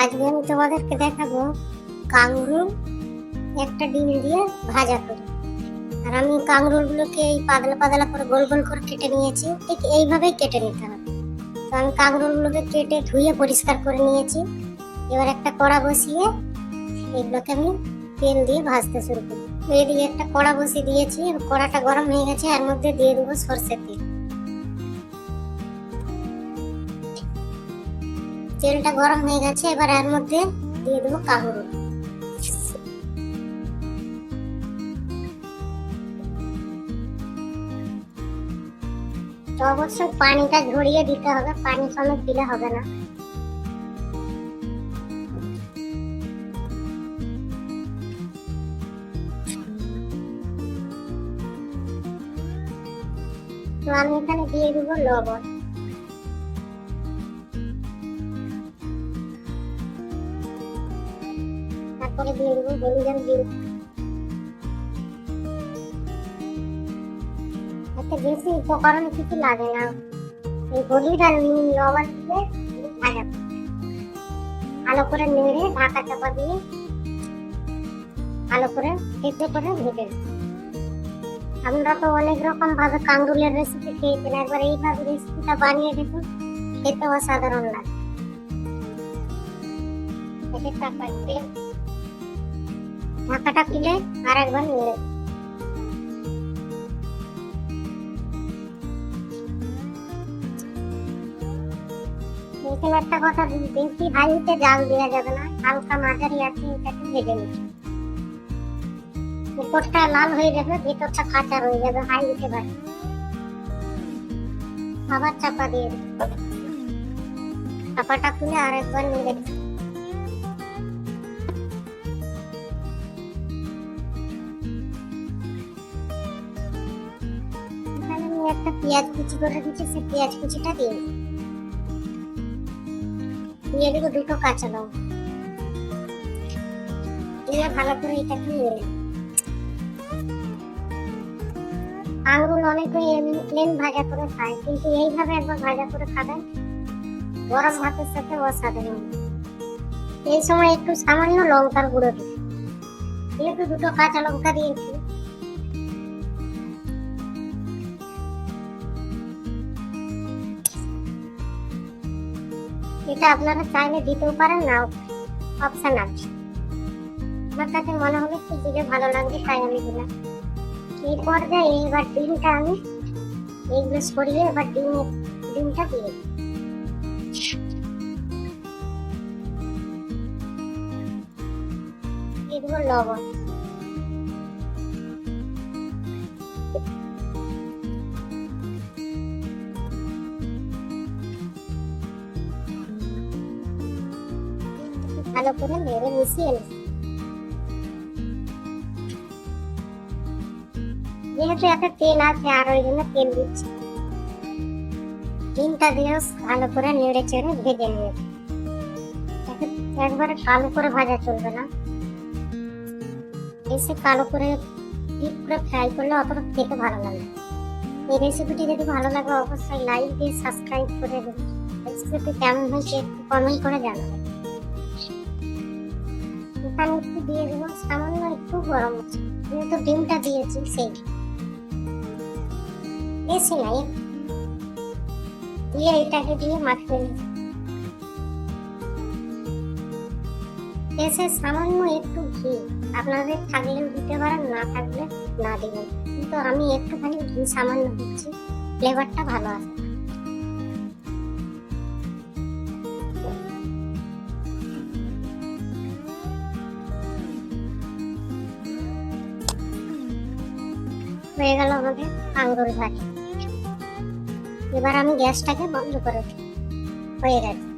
আজকে আমি তোমাদেরকে দেখাবো কাঙ্গুরুল একটা ডিম দিয়ে ভাজা করি। আর আমি কাঙ্গুরুল গুলোকে এই পাতলা পাতলা করে গোল গোল করে কেটে নিয়েছি, ঠিক এইভাবেই কেটে নিতে হবে। তো আমি কাঙ্গুরুল গুলোকে কেটে ধুয়ে পরিষ্কার করে নিয়েছি। এবার একটা কড়া বসিয়ে এগুলোকে আমি তেল দিয়ে ভাজতে শুরু করি। এদিকে একটা কড়া বসিয়ে দিয়েছি, কড়াটা গরম হয়ে গেছে, এর মধ্যে দিয়ে দেবো সরষের তেল। তেলটা গরম হয়ে গেছে, এবার এর মধ্যে দিয়ে দেবো কাঙ্গুরুল। তো অবশ্যই পানিটা ঝরিয়ে দিতে হবে, পানি সমেত দিলে হবে না। তো আমি এখানে দিয়ে দেবো লবণ, তারপরে দিয়ে দেবো হলুদের গুঁড়ো। এতে বেশি উপকরণ কিছু লাগে না, এই হলুদ আর লবণ দিয়ে ভাজা ভালো করে নেড়ে ঢাকা চাপা দিয়ে ভালো করে সেদ্ধ করে ভেজে। আমরা তো অনেক রকম ভাবে কাঙ্গুরুলের রেসিপি খেয়েছেন, একবার এইভাবে রেসিপিটা বানিয়ে দেখুন, খেতে অসাধারণ লাগে। ঢাকাটা খুলে আর একবার নেড়ে। এখানে একটা কথা, বেশি হাইতে জাল দেওয়া যাবে না, হালকা মাঝারি আছে এটাকে ভেজে নিতে। উপরটা লাল হয়ে যাবে, ভেতরটা কাঁচা হয়ে যাবে, হাই দিতে পারে। আবার চাপা দিয়ে চাপাটা খুলে আর একবার নেড়ে। এখানে আমি একটা পেঁয়াজ কুচি করে দিচ্ছি, সেই পেঁয়াজ কুচিটা দিয়ে দিয়ে দেবো দুটো কাঁচা লঙ্কা দিয়ে ভালো করে এটাকে নেড়ে। কাঙ্গুরুল অনেকে প্লেন ভাজা করে খায়, কিন্তু এইভাবে একবার ভাজা করে খাবেন, গরম ভাতের সাথে অসাধারণ। এই সময় একটু সামান্য লঙ্কার গুঁড়ো দিই, যেহেতু দুটো কাঁচা লঙ্কা দিয়েছি। এটা আপনারা চাইলে দিতেও পারেন, নাও অপশন আছে। আমার কাছে মনে হলো একটু দিলে ভালো লাগবে, তাই আমি দিলাম। এই পর্যায়ে এবার ডিমটা আমি এইগুলো সরিয়ে এবার ডিমটা দিয়ে দেবো লবণ। ভালো করে নেড়ে মিশিয়ে নিই। যেহেতু এতে তেল আছে, আর ওই জন্য তেল দিচ্ছি। ডিমটা দিয়ে ভালো করে নেড়ে চেড়ে ভেজে নিয়ে, একবারে কালো করে ভাজা চলবে না, এসে কালো করে ডিপ করে ফ্রাই করলে অতটা খেতে ভালো লাগে। এই রেসিপিটি যদি ভালো লাগে অবশ্যই লাইক দিয়ে সাবস্ক্রাইব করে দেবেন। রেসিপিটি কেমন হয়েছে একটু কমেন্ট করে জানাবেন। এখানে একটু দিয়ে দেবো সামান্য একটু গরম মশলা, যেহেতু ডিমটা দিয়েছি সেই বেশি নাই, দিয়ে এটাকে দিয়ে মাখিয়ে নিই। এসে সামান্য একটু ঘি আপনাদের থাকলেও দিতে পারেন, না থাকলে না দিবেন, কিন্তু আমি একটুখানি ঘি সামান্য দিচ্ছি, ফ্লেভারটা ভালো আসে। হয়ে গেল আমাদের কাঙ্গুরুল ভাজা। এবার আমি গ্যাসটাকে বন্ধ করে দিই, হয়ে গেছে।